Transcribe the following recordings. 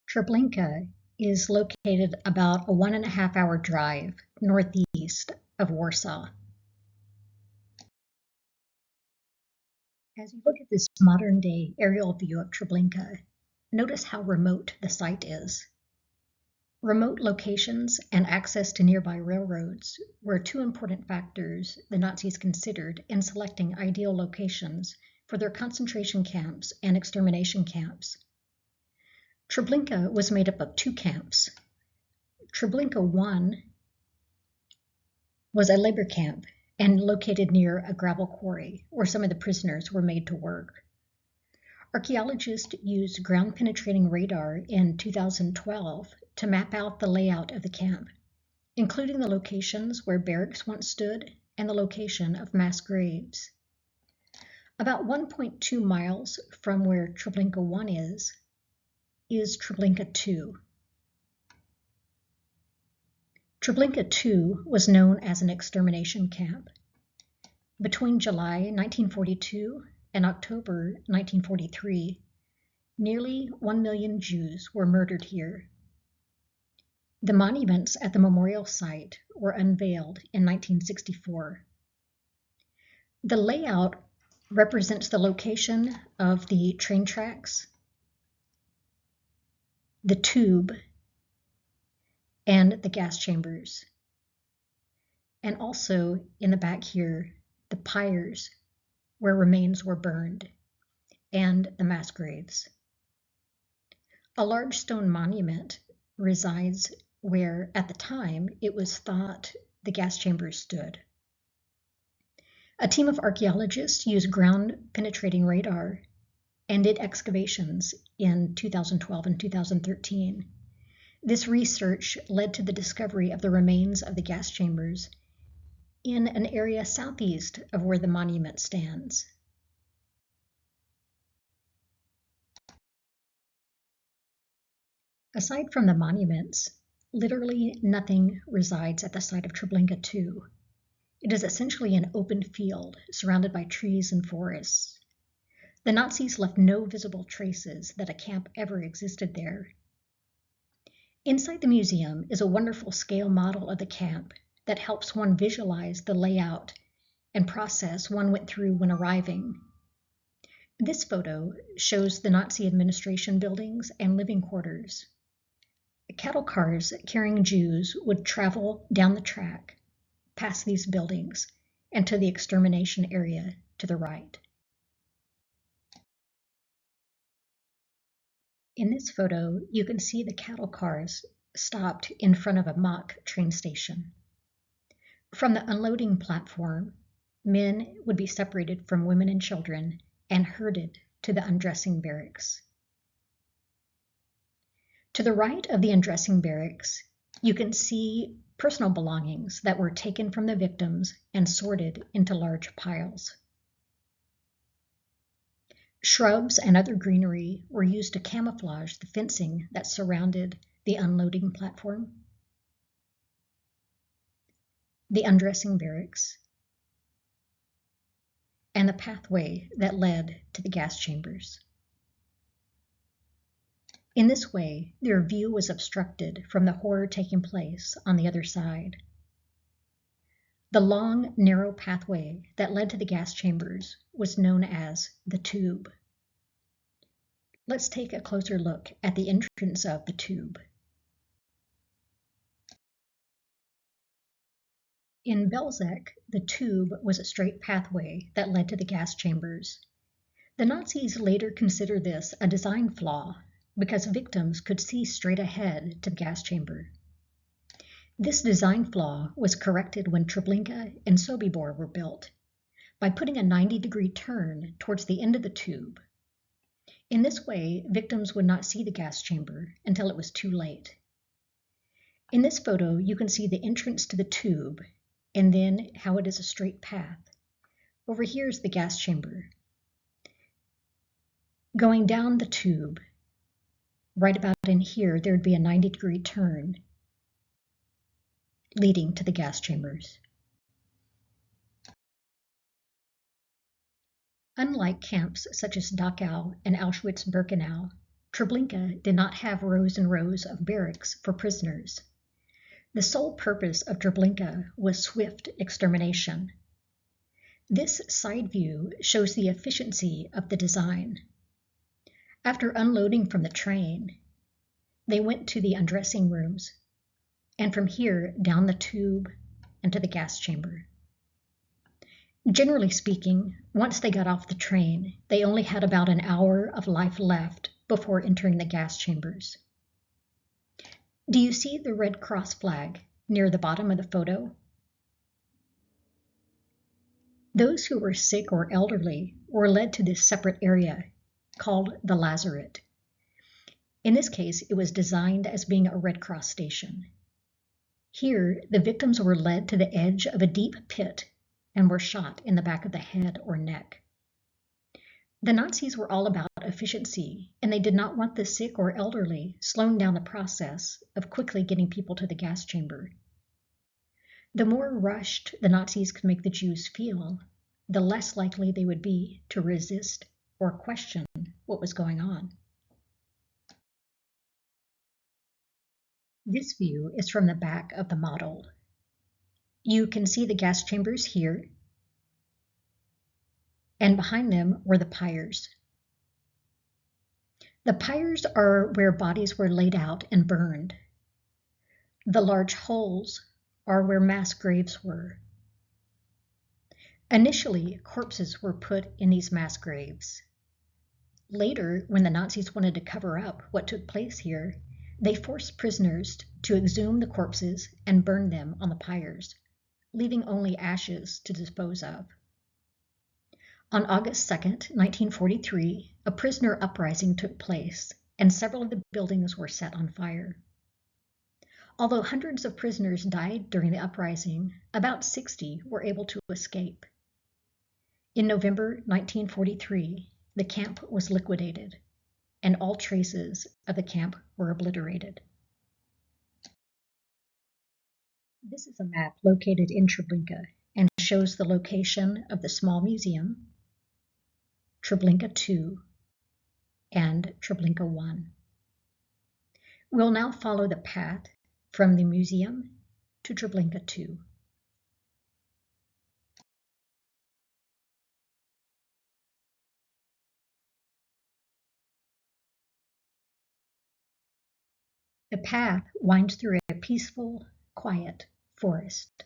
Treblinka is located about a 1.5 hour drive northeast of Warsaw. As you look at this modern-day aerial view of Treblinka, notice how remote the site is. Remote locations and access to nearby railroads were two important factors the Nazis considered in selecting ideal locations for their concentration camps and extermination camps. Treblinka was made up of two camps. Treblinka 1 was a labor camp and located near a gravel quarry where some of the prisoners were made to work. Archaeologists used ground-penetrating radar in 2012 to map out the layout of the camp, including the locations where barracks once stood and the location of mass graves. About 1.2 miles from where Treblinka 1 is Treblinka 2. Treblinka 2 was known as an extermination camp. Between July 1942 and October 1943, nearly 1 million Jews were murdered here. The monuments at the memorial site were unveiled in 1964. The layout represents the location of the train tracks, the tube, and the gas chambers. And also in the back here, the pyres where remains were burned, and the mass graves. A large stone monument resides where, at the time, it was thought the gas chambers stood. A team of archaeologists used ground-penetrating radar and did excavations in 2012 and 2013. This research led to the discovery of the remains of the gas chambers in an area southeast of where the monument stands. Aside from the monuments, literally nothing resides at the site of Treblinka 2. It is essentially an open field surrounded by trees and forests. The Nazis left no visible traces that a camp ever existed there. Inside the museum is a wonderful scale model of the camp that helps one visualize the layout and process one went through when arriving. This photo shows the Nazi administration buildings and living quarters. Cattle cars carrying Jews would travel down the track, past these buildings, and to the extermination area to the right. In this photo, you can see the cattle cars stopped in front of a mock train station. From the unloading platform, men would be separated from women and children and herded to the undressing barracks. To the right of the undressing barracks, you can see personal belongings that were taken from the victims and sorted into large piles. Shrubs and other greenery were used to camouflage the fencing that surrounded the unloading platform, the undressing barracks, and the pathway that led to the gas chambers. In this way, their view was obstructed from the horror taking place on the other side. The long, narrow pathway that led to the gas chambers was known as the tube. Let's take a closer look at the entrance of the tube. In Belzec, the tube was a straight pathway that led to the gas chambers. The Nazis later considered this a design flaw because victims could see straight ahead to the gas chamber. This design flaw was corrected when Treblinka and Sobibor were built by putting a 90-degree turn towards the end of the tube. In this way, victims would not see the gas chamber until it was too late. In this photo, you can see the entrance to the tube and then how it is a straight path. Over here is the gas chamber. Going down the tube, right about in here, there would be a 90-degree turn leading to the gas chambers. Unlike camps such as Dachau and Auschwitz-Birkenau, Treblinka did not have rows and rows of barracks for prisoners. The sole purpose of Treblinka was swift extermination. This side view shows the efficiency of the design. After unloading from the train, they went to the undressing rooms, and from here down the tube into the gas chamber. Generally speaking, once they got off the train, they only had about an hour of life left before entering the gas chambers. Do you see the Red Cross flag near the bottom of the photo? Those who were sick or elderly were led to this separate area called the lazaret. In this case, it was designed as being a Red Cross station. Here, the victims were led to the edge of a deep pit and were shot in the back of the head or neck. The Nazis were all about efficiency, and they did not want the sick or elderly slowing down the process of quickly getting people to the gas chamber. The more rushed the Nazis could make the Jews feel, the less likely they would be to resist or question what was going on. This view is from the back of the model. You can see the gas chambers here, and behind them were the pyres. The pyres are where bodies were laid out and burned. The large holes are where mass graves were. Initially, corpses were put in these mass graves. Later, when the Nazis wanted to cover up what took place here, they forced prisoners to exhume the corpses and burn them on the pyres, leaving only ashes to dispose of. On August 2, 1943, a prisoner uprising took place, and several of the buildings were set on fire. Although hundreds of prisoners died during the uprising, about 60 were able to escape. In November 1943, the camp was liquidated, and all traces of the camp were obliterated. This is a map located in Treblinka and shows the location of the small museum, Treblinka 2, and Treblinka 1. We'll now follow the path from the museum to Treblinka 2. The path winds through a peaceful, quiet forest.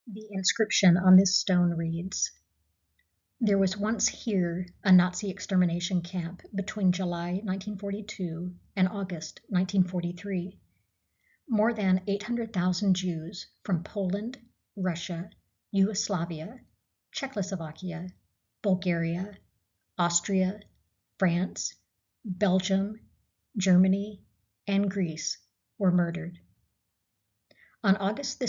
The inscription on this stone reads, "There was once here a Nazi extermination camp between July 1942 and August 1943. More than 800,000 Jews from Poland, Russia, Yugoslavia, Czechoslovakia, Bulgaria, Austria, France, Belgium, Germany, and Greece were murdered. On August 2,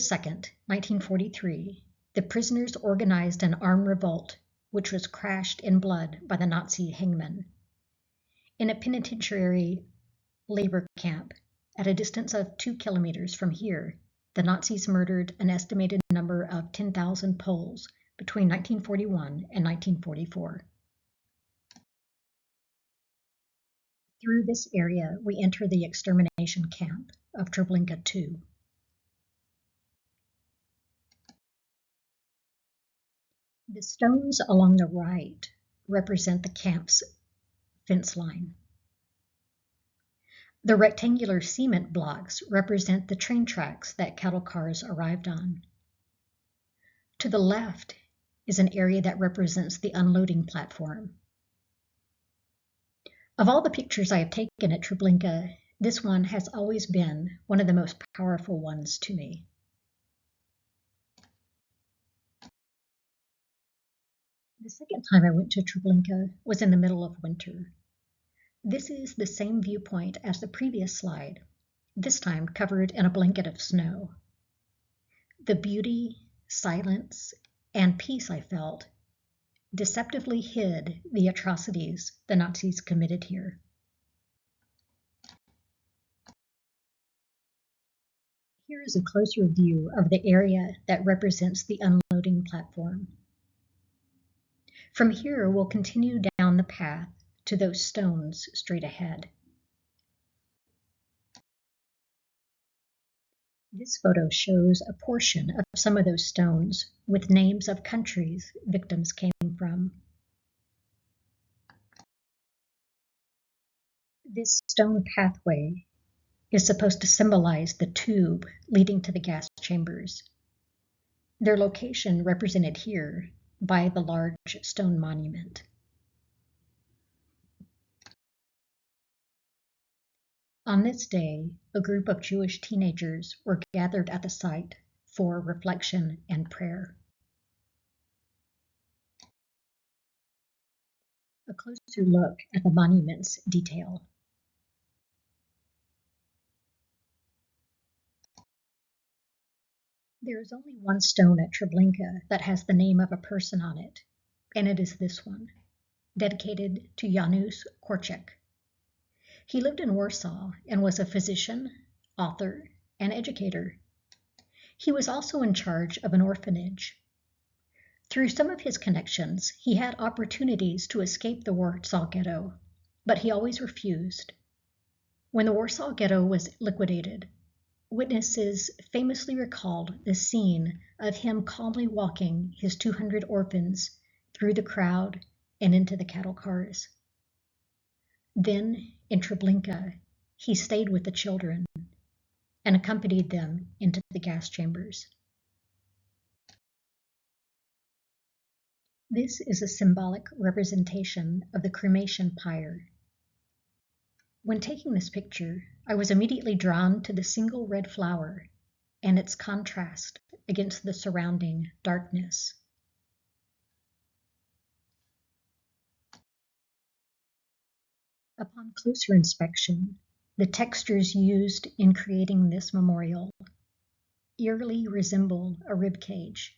1943, the prisoners organized an armed revolt, which was crashed in blood by the Nazi hangmen. In a penitentiary labor camp at a distance of 2 kilometers from here, the Nazis murdered an estimated number of 10,000 Poles between 1941 and 1944. Through this area, we enter the extermination camp of Treblinka 2. The stones along the right represent the camp's fence line. The rectangular cement blocks represent the train tracks that cattle cars arrived on. To the left is an area that represents the unloading platform. Of all the pictures I have taken at Treblinka, this one has always been one of the most powerful ones to me. The second time I went to Treblinka was in the middle of winter. This is the same viewpoint as the previous slide, this time covered in a blanket of snow. The beauty, silence, and peace I felt deceptively hid the atrocities the Nazis committed here. Here is a closer view of the area that represents the unloading platform. From here, we'll continue down the path to those stones straight ahead. This photo shows a portion of some of those stones with names of countries victims came from. This stone pathway is supposed to symbolize the tube leading to the gas chambers. Their location represented here by the large stone monument. On this day, a group of Jewish teenagers were gathered at the site for reflection and prayer. A closer look at the monument's detail. There is only one stone at Treblinka that has the name of a person on it, and it is this one, dedicated to Janusz Korczak. He lived in Warsaw and was a physician, author, and educator. He was also in charge of an orphanage. Through some of his connections, he had opportunities to escape the Warsaw Ghetto, but he always refused. When the Warsaw Ghetto was liquidated, witnesses famously recalled the scene of him calmly walking his 200 orphans through the crowd and into the cattle cars. Then, in Treblinka, he stayed with the children and accompanied them into the gas chambers. This is a symbolic representation of the cremation pyre. When taking this picture, I was immediately drawn to the single red flower and its contrast against the surrounding darkness. Upon closer inspection, the textures used in creating this memorial eerily resemble a rib cage.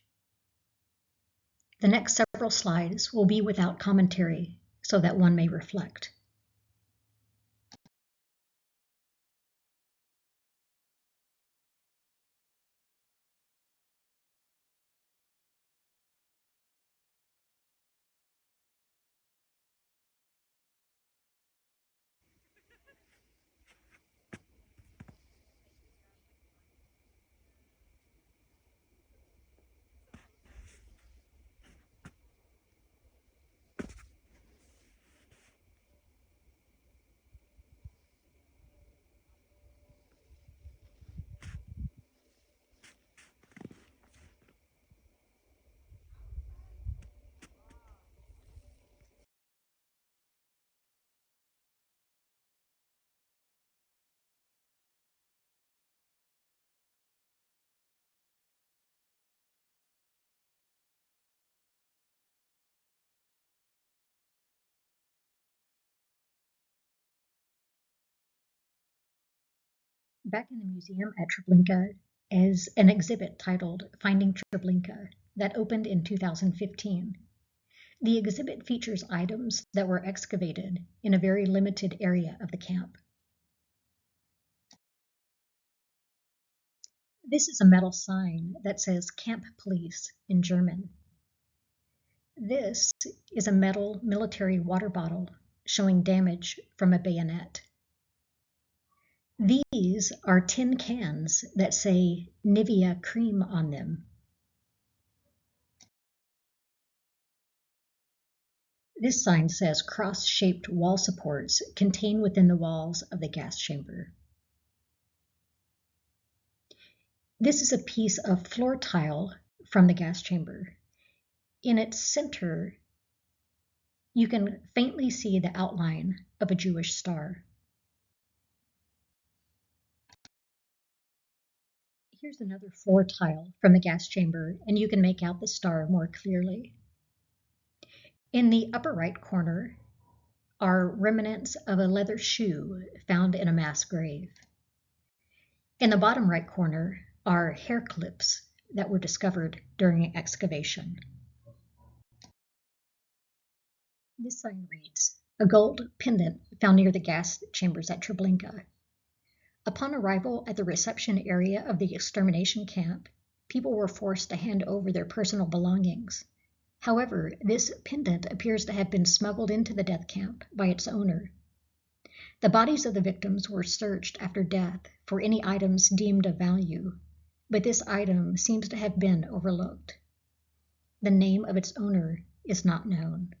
The next several slides will be without commentary so that one may reflect. Back in the museum at Treblinka is an exhibit titled Finding Treblinka that opened in 2015. The exhibit features items that were excavated in a very limited area of the camp. This is a metal sign that says Camp Police in German. This is a metal military water bottle showing damage from a bayonet. These are tin cans that say Nivea cream on them. This sign says cross-shaped wall supports contained within the walls of the gas chamber. This is a piece of floor tile from the gas chamber. In its center, you can faintly see the outline of a Jewish star. Here's another floor tile from the gas chamber, and you can make out the star more clearly. In the upper right corner are remnants of a leather shoe found in a mass grave. In the bottom right corner are hair clips that were discovered during excavation. This sign reads, a gold pendant found near the gas chambers at Treblinka. Upon arrival at the reception area of the extermination camp, people were forced to hand over their personal belongings. However, this pendant appears to have been smuggled into the death camp by its owner. The bodies of the victims were searched after death for any items deemed of value, but this item seems to have been overlooked. The name of its owner is not known.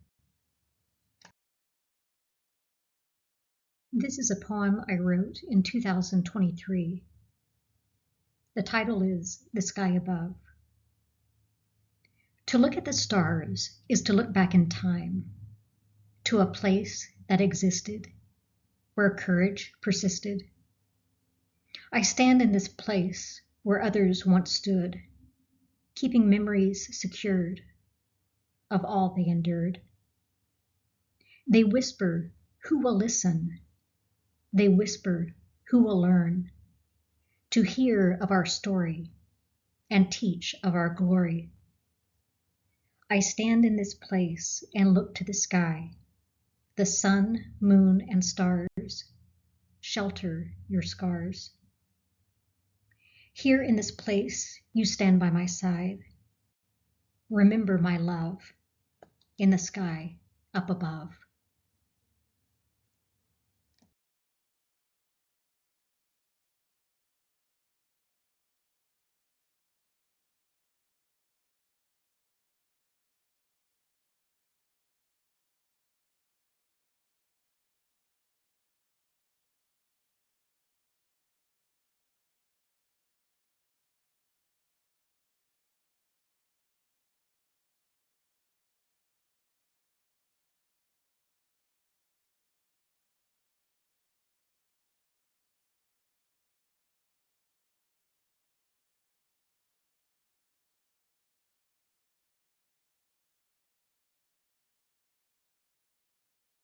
This is a poem I wrote in 2023. The title is The Sky Above. To look at the stars is to look back in time, to a place that existed, where courage persisted. I stand in this place where others once stood, keeping memories secured of all they endured. They whisper, who will listen? They whisper, who will learn? To hear of our story and teach of our glory. I stand in this place and look to the sky. The sun, moon, and stars shelter your scars. Here in this place you stand by my side. Remember my love in the sky up above.